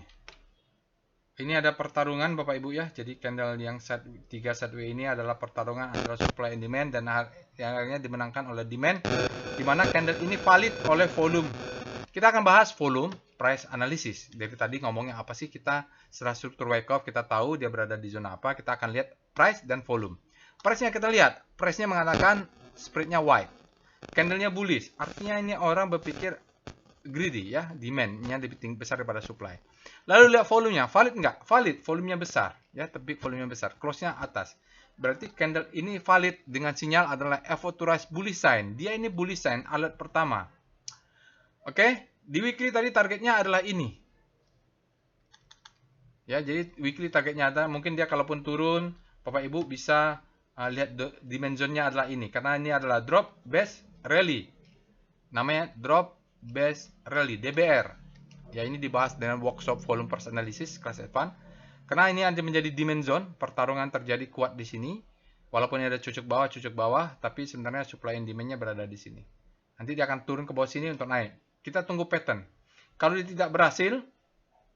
Ini ada pertarungan Bapak Ibu ya. Jadi candle yang 3 sideway ini adalah pertarungan antara supply and demand, dan yang akhirnya dimenangkan oleh demand, di mana candle ini valid oleh volume. Kita akan bahas volume price analysis. Dari tadi ngomongnya apa sih, kita setelah struktur Wyckoff kita tahu dia berada di zona apa, kita akan lihat price dan volume. Price-nya kita lihat, price-nya mengatakan spread-nya wide. Candle-nya bullish, artinya ini orang berpikir greedy ya, demand-nya lebih besar daripada supply. Lalu lihat volumenya, valid nggak? Valid, volumenya besar ya, tebik volumenya besar, close-nya atas. Berarti candle ini valid dengan sinyal adalah effort to rise bullish sign. Dia ini bullish sign, alert pertama. Oke, di weekly tadi targetnya adalah ini. Ya, jadi weekly targetnya ada, mungkin dia kalaupun turun, Bapak Ibu bisa lihat dimensionnya adalah ini, karena ini adalah drop base rally. Namanya drop base rally, DBR. Ya, ini dibahas dengan workshop volume price analysis kelas advance. Karena ini akan menjadi dimension, pertarungan terjadi kuat di sini. Walaupun ada cucuk bawah, tapi sebenarnya supply and demand-nya berada di sini. Nanti dia akan turun ke bawah sini untuk naik. Kita tunggu pattern. Kalau dia tidak berhasil,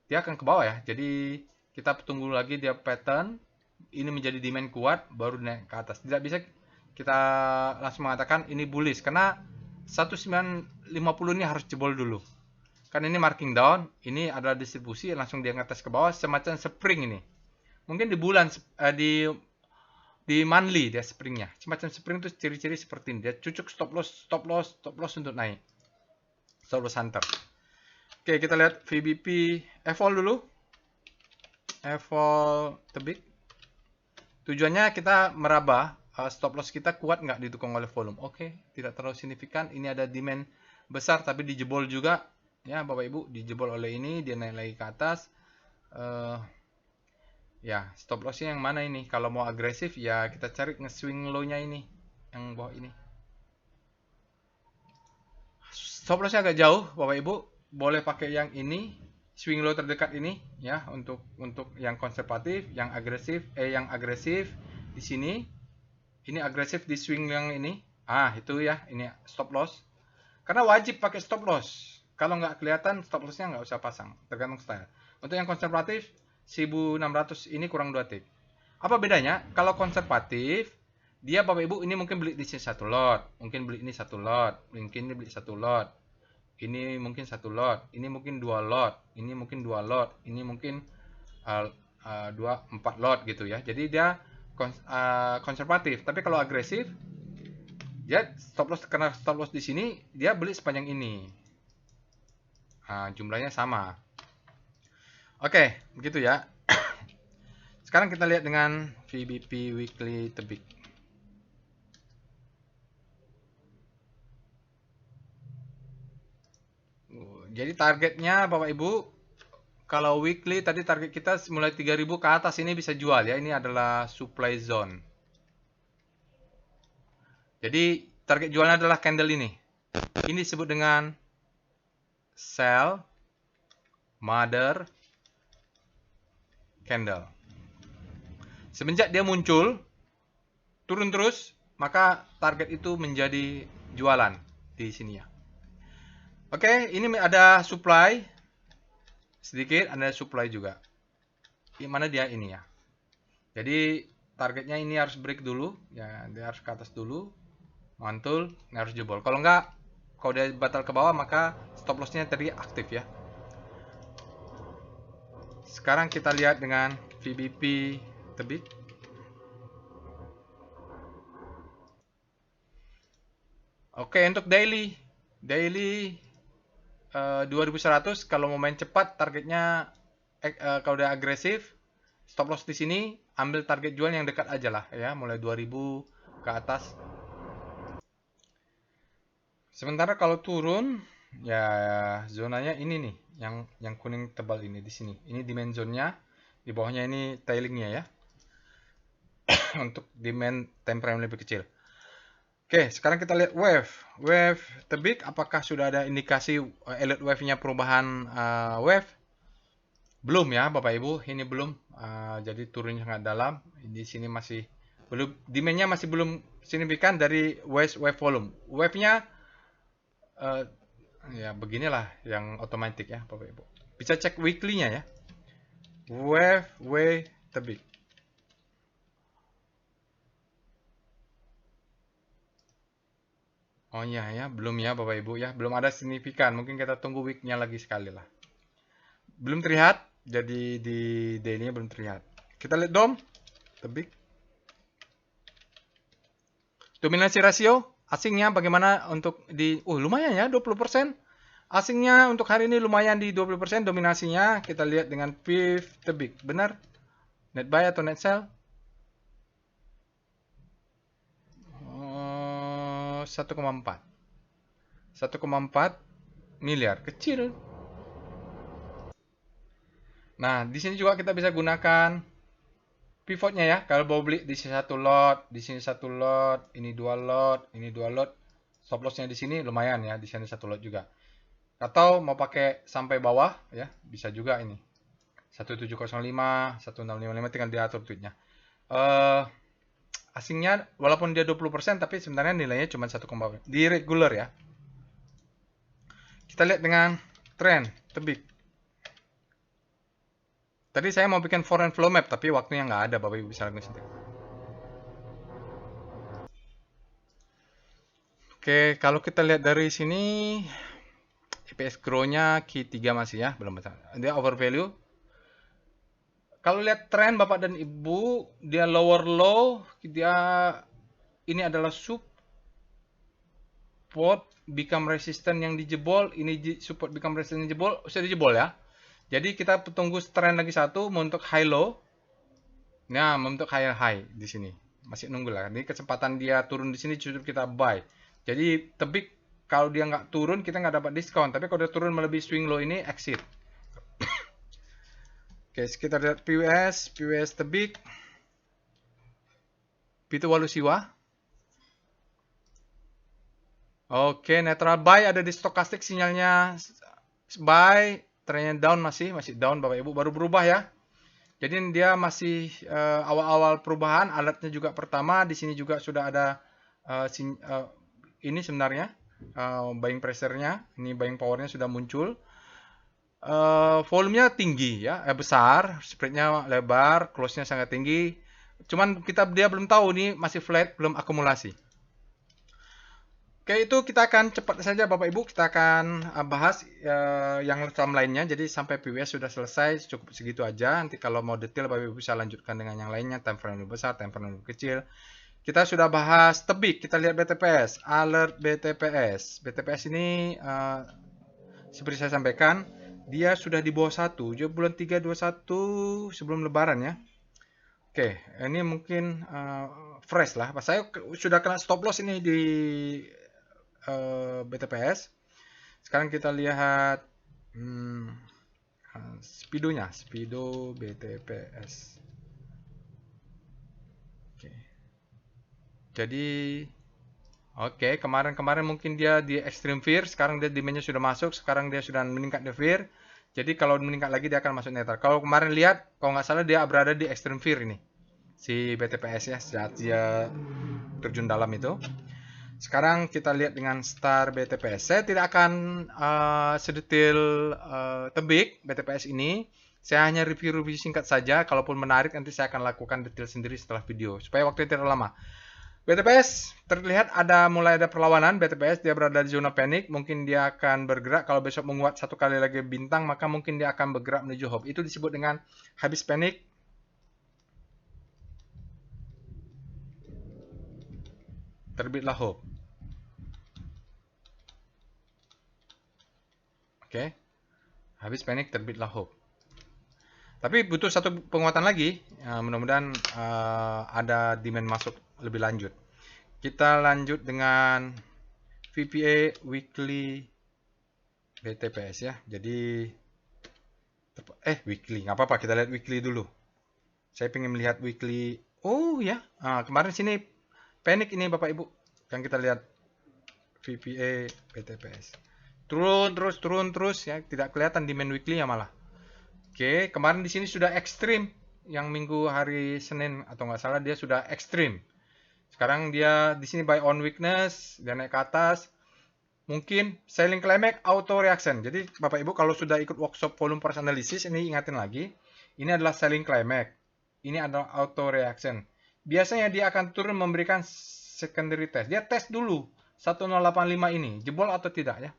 dia akan ke bawah ya. Jadi kita tunggu lagi dia pattern. Ini menjadi demand kuat, baru naik ke atas. Tidak bisa kita langsung mengatakan ini bullish, karena 1950 ini harus jebol dulu. Kan ini marking down, ini adalah distribusi, langsung dia ngetes ke bawah, semacam spring ini. Mungkin di bulan, di monthly dia springnya. Semacam spring itu ciri-ciri seperti ini. Dia cucuk stop loss untuk naik. Stop loss hunter. Oke, kita lihat VBP evol dulu. Evol tebik. Tujuannya kita meraba stop loss kita kuat nggak didukung oleh volume. Oke, tidak terlalu signifikan. Ini ada demand besar tapi dijebol juga. Ya, Bapak Ibu, dijebol oleh ini, dia naik lagi ke atas. Ya, stop lossnya yang mana ini? Kalau mau agresif, ya kita cari nge-swing low-nya ini. Yang bawah ini. Stop lossnya agak jauh, Bapak Ibu. Boleh pakai yang ini. Swing low terdekat ini ya, untuk yang konservatif, yang agresif di sini. Ini agresif di swing yang ini. Itu ya, ini stop loss. Karena wajib pakai stop loss. Kalau nggak kelihatan stop lossnya nggak usah pasang, tergantung style. Untuk yang konservatif 1600 ini kurang 2 tick. Apa bedanya? Kalau konservatif dia Bapak Ibu ini mungkin beli di sini 1 lot, mungkin beli ini 1 lot, mungkin ini beli 1 lot. Ini mungkin 1 lot, ini mungkin 2 lot, ini mungkin 2 lot, ini mungkin 4 lot gitu ya. Jadi dia konservatif. Tapi kalau agresif dia stop loss, karena stop loss di sini dia beli sepanjang ini. Jumlahnya sama. Oke, begitu ya. Sekarang kita lihat dengan VBP weekly tebik. Jadi targetnya Bapak Ibu, kalau weekly tadi target kita mulai 3000 ke atas ini bisa jual ya. Ini adalah supply zone. Jadi target jualnya adalah candle ini. Ini disebut dengan sell mother candle. Semenjak dia muncul turun terus, maka target itu menjadi jualan di sini ya. Oke, ini ada supply sedikit, ada supply juga. Di mana dia ini ya. Jadi targetnya ini harus break dulu, ya dia harus ke atas dulu, mantul, ini harus jebol. Kalau enggak, kalau dia batal ke bawah maka stop lossnya tadi aktif ya. Sekarang kita lihat dengan VBP tebik. Oke, untuk daily 2100 kalau mau main cepat targetnya kalau udah agresif stop loss di sini, ambil target jual yang dekat aja lah ya, mulai 2000 ke atas. Sementara kalau turun ya zonanya ini nih, yang kuning tebal ini di sini. Ini demand zone-nya, di bawahnya ini tailingnya ya. Untuk demand time frame lebih kecil. Oke, sekarang kita lihat wave tebik. Apakah sudah ada indikasi elliott wave-nya perubahan wave? Belum ya Bapak Ibu, ini belum. Jadi turunnya sangat dalam. Di sini masih belum, demand-nya masih belum signifikan dari wave volume. Wave-nya ya beginilah yang otomatis ya Bapak Ibu. Bisa cek weekly-nya ya. Wave tebik. Oh iya ya, belum ya Bapak Ibu ya, belum ada signifikan. Mungkin kita tunggu week-nya lagi sekali lah. Belum terlihat, jadi di daily-nya belum terlihat. Kita lihat DOM, tebik. Dominasi rasio, asingnya bagaimana untuk di, lumayan ya 20%. Asingnya untuk hari ini lumayan di 20%, dominasinya kita lihat dengan PIV tebik. Benar? Net buy atau net sell? 1,4 miliar, kecil. Nah, di sini juga kita bisa gunakan pivotnya ya. Kalau mau beli di sini 1 lot, di sini 1 lot, ini 2 lot, ini 2 lot. Stop lossnya di sini lumayan ya, di sini 1 lot juga. Atau mau pakai sampai bawah ya, bisa juga ini. 1705, 1655 tinggal diatur tweetnya. Asingnya walaupun dia 20% tapi sebenarnya nilainya cuma 1,4 di regular ya. Kita lihat dengan trend tebik. Tadi saya mau bikin foreign flow map tapi waktunya nggak ada, Bapak Ibu bisa lakukan sendiri. Oke, kalau kita lihat dari sini EPS grow-nya Q3 masih ya, belum besar. Dia overvalue. Kalau lihat tren Bapak dan Ibu, dia lower low, dia ini adalah support become resistant yang dijebol, ini support become resistant yang dijebol, sudah dijebol ya. Jadi kita tunggu tren lagi satu untuk high low. Nah, membentuk high high di sini. Masih nunggu lah. Ini kesempatan dia turun di sini cukup kita buy. Jadi tebik kalau dia nggak turun kita nggak dapat diskon. Tapi kalau dia turun melebihi swing low ini exit. Oke, kita lihat PWS tebik. Pitu walu siwa. Oke, netral buy ada di stokastik, sinyalnya buy, trennya down masih down Bapak Ibu, baru berubah ya. Jadi dia masih awal-awal perubahan, alertnya juga pertama, di sini juga sudah ada ini sebenarnya buying pressure-nya, ini buying power-nya sudah muncul. Volumenya tinggi ya, besar, spread-nya lebar, close-nya sangat tinggi. Cuman dia belum tahu nih masih flat, belum akumulasi. Oke, itu kita akan cepat saja Bapak Ibu, kita akan bahas yang saham lainnya. Jadi sampai PWS sudah selesai, cukup segitu aja. Nanti kalau mau detail Bapak Ibu bisa lanjutkan dengan yang lainnya, time frame lebih besar, time frame lebih kecil. Kita sudah bahas tebik, kita lihat BTPS, alert BTPS. BTPS ini seperti saya sampaikan, dia sudah di bawah 1, jadi bulan 3/21 sebelum lebaran ya. Oke, ini mungkin fresh lah. Saya sudah kena stop loss ini di BTPS. Sekarang kita lihat speedonya, speedo BTPS. Oke. Jadi oke, kemarin mungkin dia di extreme fear, sekarang dia demandnya sudah masuk, sekarang dia sudah meningkat di fear. Jadi kalau meningkat lagi dia akan masuk netral. Kalau kemarin lihat, kalau nggak salah dia berada di extreme fear ini, si BTPS ya, saat dia terjun dalam itu. Sekarang kita lihat dengan star BTPS. Saya tidak akan sedetail tebik BTPS ini. Saya hanya review-review singkat saja. Kalaupun menarik nanti saya akan lakukan detail sendiri setelah video supaya waktu tidak lama. BTPS terlihat mulai ada perlawanan. BTPS dia berada di zona panik. Mungkin dia akan bergerak. Kalau besok menguat satu kali lagi bintang, maka mungkin dia akan bergerak menuju hope. Itu disebut dengan habis panik. Terbitlah hope. Oke. Habis panik terbitlah hope. Tapi butuh satu penguatan lagi. Mudah-mudahan ada demand masuk lebih lanjut. Kita lanjut dengan VPA weekly BTPS ya. Jadi weekly, nggak apa-apa, kita lihat weekly dulu. Saya pengen melihat weekly. Oh ya, kemarin sini panik ini Bapak Ibu. Yang kita lihat VPA BTPS. Turun terus ya, tidak kelihatan demand weekly ya malah. Oke, kemarin di sini sudah ekstrim. Yang minggu hari Senin atau nggak salah dia sudah ekstrim. Sekarang dia di sini buy on weakness, dia naik ke atas. Mungkin selling climax auto reaction. Jadi Bapak Ibu kalau sudah ikut workshop volume price analysis, ini ingatin lagi. Ini adalah selling climax. Ini adalah auto reaction. Biasanya dia akan turun memberikan secondary test. Dia tes dulu 1085 ini, jebol atau tidak ya.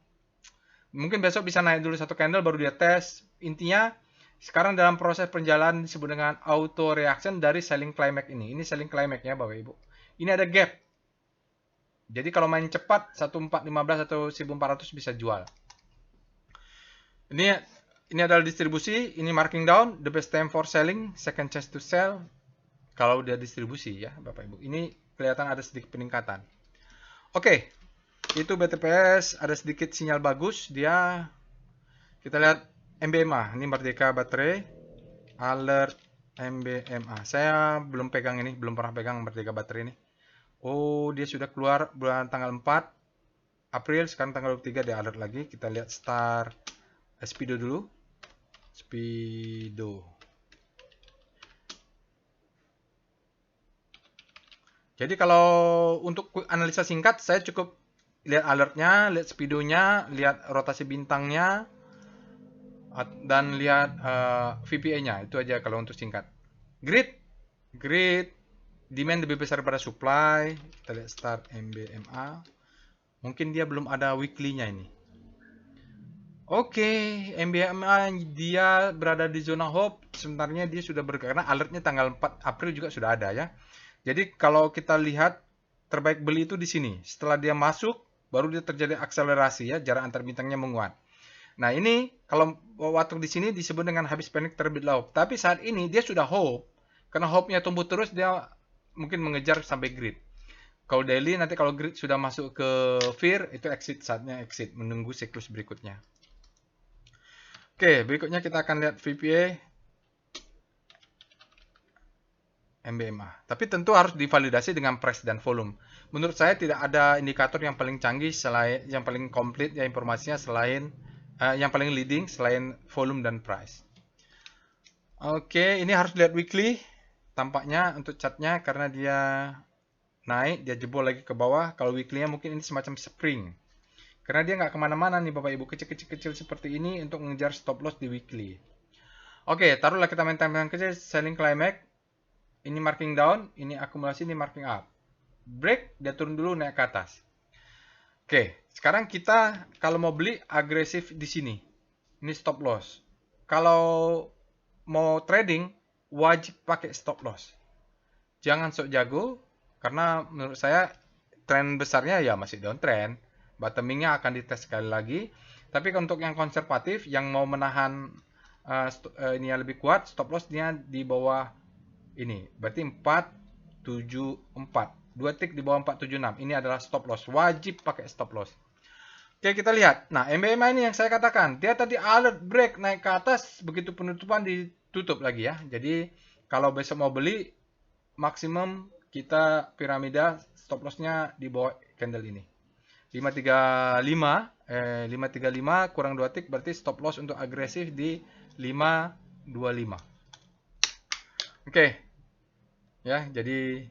Mungkin besok bisa naik dulu satu candle baru dia tes. Intinya sekarang dalam proses perjalanan disebut dengan auto reaction dari selling climax ini. Ini selling climax ya Bapak Ibu. Ini ada gap. Jadi kalau main cepat 1415 atau 1400 bisa jual. Ini adalah distribusi, ini marking down, the best time for selling, second chance to sell. Kalau dia distribusi ya Bapak Ibu. Ini kelihatan ada sedikit peningkatan. Oke. Itu BTPS ada sedikit sinyal bagus. Kita lihat MBMA. Ini Merdeka Baterai. Alert MBMA. Saya belum pegang ini, belum pernah pegang Merdeka Baterai ini. Oh, dia sudah keluar bulan tanggal 4 April, sekarang tanggal 23 dia alert lagi. Kita lihat star Speedo dulu. Speedo. Jadi kalau untuk analisa singkat saya cukup lihat alertnya, lihat speedonya, lihat rotasi bintangnya, dan lihat VPA-nya. Itu aja kalau untuk singkat. Grid, demand lebih besar pada supply. Kita lihat start MBMA. Mungkin dia belum ada weekly-nya ini. Oke, MBMA dia berada di zona hope. Sebenarnya dia sudah bergerak karena alertnya tanggal 4 April juga sudah ada ya. Jadi kalau kita lihat terbaik beli itu di sini. Setelah dia masuk baru dia terjadi akselerasi ya, jarak antar bintangnya menguat. Nah, ini kalau waktu di sini disebut dengan habis panik terbitlah hope. Tapi saat ini dia sudah hope. Karena hope-nya tumbuh terus, dia mungkin mengejar sampai grid. Kalau daily nanti kalau grid sudah masuk ke fear, itu exit, saatnya exit, menunggu siklus berikutnya. Oke, berikutnya kita akan lihat VPA MBMA. Tapi tentu harus divalidasi dengan price dan volume. Menurut saya tidak ada indikator yang paling canggih selain yang paling komplit ya informasinya selain yang paling leading selain volume dan price. Oke, ini harus lihat weekly tampaknya untuk chartnya karena dia naik, dia jebol lagi ke bawah. Kalau weekly-nya mungkin ini semacam spring. Karena dia nggak kemana-mana nih Bapak Ibu, kecil-kecil seperti ini untuk mengejar stop loss di weekly. Oke, taruhlah kita main time kecil, selling climax. Ini marking down, ini akumulasi, ini marking up. Break, dia turun dulu naik ke atas. Oke, sekarang kita kalau mau beli agresif di sini. Ini stop loss. Kalau mau trading, wajib pakai stop loss. Jangan sok jago, karena menurut saya tren besarnya ya masih downtrend. Bottomingnya akan dites sekali lagi. Tapi untuk yang konservatif, yang mau menahan ini yang lebih kuat, stop lossnya di bawah ini. Berarti 474. 2 tick di bawah 476. Ini adalah stop loss. Wajib pakai stop loss. Oke, kita lihat. Nah, MBMA ini yang saya katakan. Dia tadi alert break naik ke atas. Begitu penutupan ditutup lagi ya. Jadi, kalau besok mau beli, maksimum kita piramida stop lossnya di bawah candle ini. 535 kurang 2 tick berarti stop loss untuk agresif di 525. Oke. Ya, jadi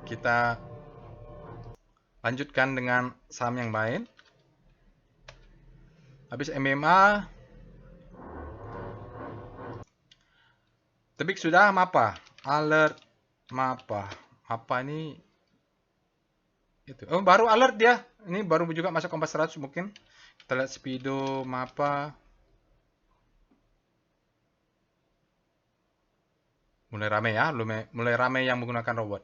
kita lanjutkan dengan saham yang lain. Habis MMA, tebik sudah MAPA, alert MAPA. MAPA ini itu. Oh, baru alert dia. Ini baru juga masuk kompas 100 mungkin. Kita lihat Speedo MAPA. Mulai rame ya, mulai rame yang menggunakan robot.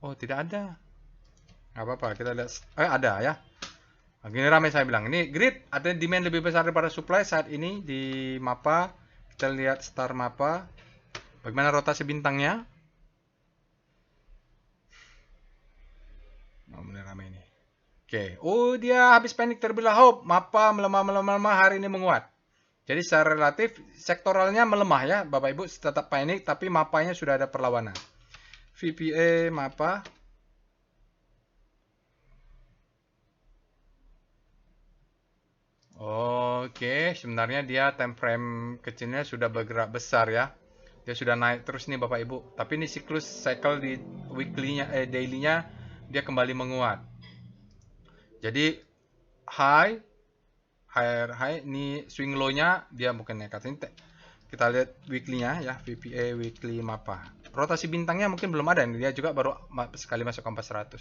Oh, tidak ada. Nggak apa-apa, kita lihat. Ada ya. Nah, gini rame saya bilang. Ini grid, ada demand lebih besar daripada supply saat ini di MAPA. Kita lihat star MAPA. Bagaimana rotasi bintangnya? Oh, mulai rame ini. Oke. Oh, dia habis panik terbelah hope. MAPA melemah hari ini menguat. Jadi secara relatif sektoralnya melemah ya, Bapak Ibu tetap panik, tapi MAPA-nya sudah ada perlawanan. VPA MAPA. Oke, sebenarnya dia time frame kecilnya sudah bergerak besar ya. Dia sudah naik terus nih Bapak Ibu. Tapi ini siklus cycle di weekly-nya daily-nya dia kembali menguat. Jadi high ini swing low-nya dia bukan nekat. Ini kita lihat weekly-nya ya, VPA weekly MAPA. Rotasi bintangnya mungkin belum ada, dia juga baru sekali masuk kompas 100.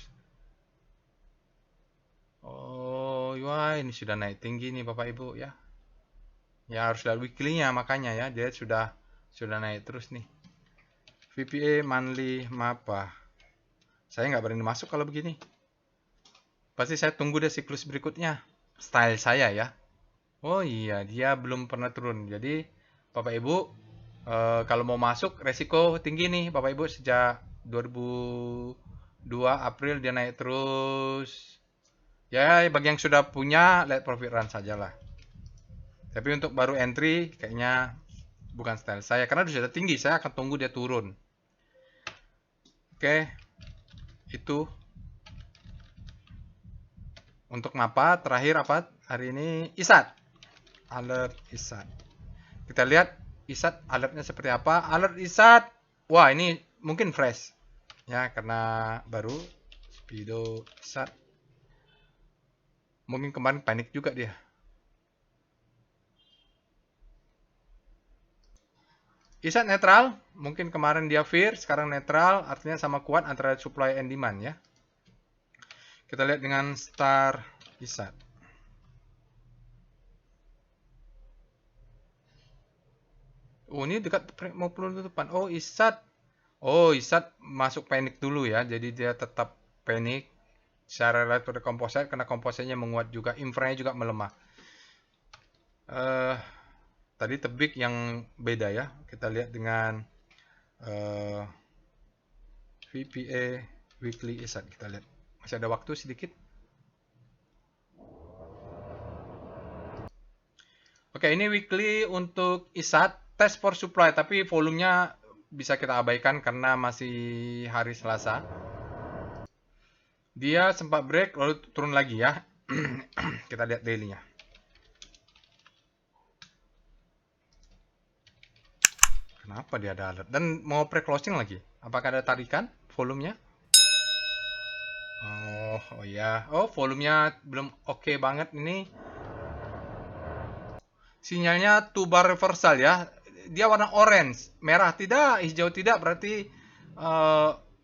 Oh, wah ini sudah naik tinggi nih Bapak Ibu ya. Ya harus lihat weekly-nya makanya ya, dia sudah naik terus nih. VPA monthly MAPA. Saya nggak berani masuk kalau begini. Pasti saya tunggu deh siklus berikutnya. Style saya ya. Oh iya, dia belum pernah turun. Jadi Bapak Ibu, kalau mau masuk resiko tinggi nih Bapak Ibu, sejak 2002 April dia naik terus. Ya, bagi yang sudah punya, let profit run sajalah. Tapi untuk baru entry, kayaknya bukan style saya. Karena sudah tinggi, saya akan tunggu dia turun. Oke, itu. Untuk MAPA, terakhir apa hari ini? ISAT. Alert ISAT. Kita lihat ISAT alertnya seperti apa. Alert ISAT. Wah, ini mungkin fresh. Ya, karena baru. Speedo ISAT. Mungkin kemarin panik juga dia. ISAT netral. Mungkin kemarin dia fear, sekarang netral. Artinya sama kuat antara supply and demand ya. Kita lihat dengan star ISAT. Oh, ini dekat mau penutupan. Oh, ISAT. Oh, ISAT masuk panik dulu ya. Jadi dia tetap panik. Secara relatif pada komposit, karena kompositnya menguat juga. Infranya juga melemah. Tadi tebik yang beda ya. Kita lihat dengan VPA weekly ISAT. Kita lihat. Masih ada waktu sedikit. Oke, ini weekly untuk ISAT. Test for supply, tapi volumenya bisa kita abaikan karena masih hari Selasa. Dia sempat break, lalu turun lagi ya. Kita lihat daily-nya. Kenapa dia ada alert? Dan mau pre-closing lagi. Apakah ada tarikan volumenya? Oh ya. Oh, volumenya belum oke banget ini. Sinyalnya two bar reversal ya. Dia warna orange, merah tidak, hijau tidak, berarti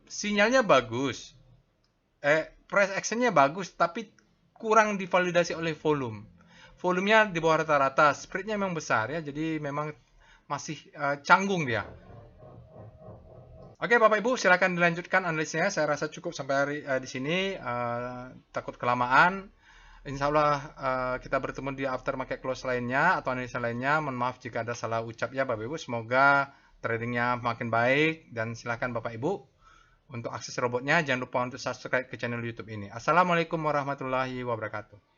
sinyalnya bagus. Price actionnya bagus, tapi kurang divalidasi oleh volume. Volumenya di bawah rata-rata, spreadnya memang besar ya, jadi memang masih canggung dia. Oke, Bapak Ibu, silakan dilanjutkan analisnya. Saya rasa cukup sampai di sini. Takut kelamaan. Insya Allah kita bertemu di aftermarket close lainnya atau analisa lainnya. Mohon maaf jika ada salah ucap ya Bapak Ibu. Semoga tradingnya makin baik dan silakan Bapak Ibu untuk akses robotnya. Jangan lupa untuk subscribe ke channel YouTube ini. Assalamualaikum warahmatullahi wabarakatuh.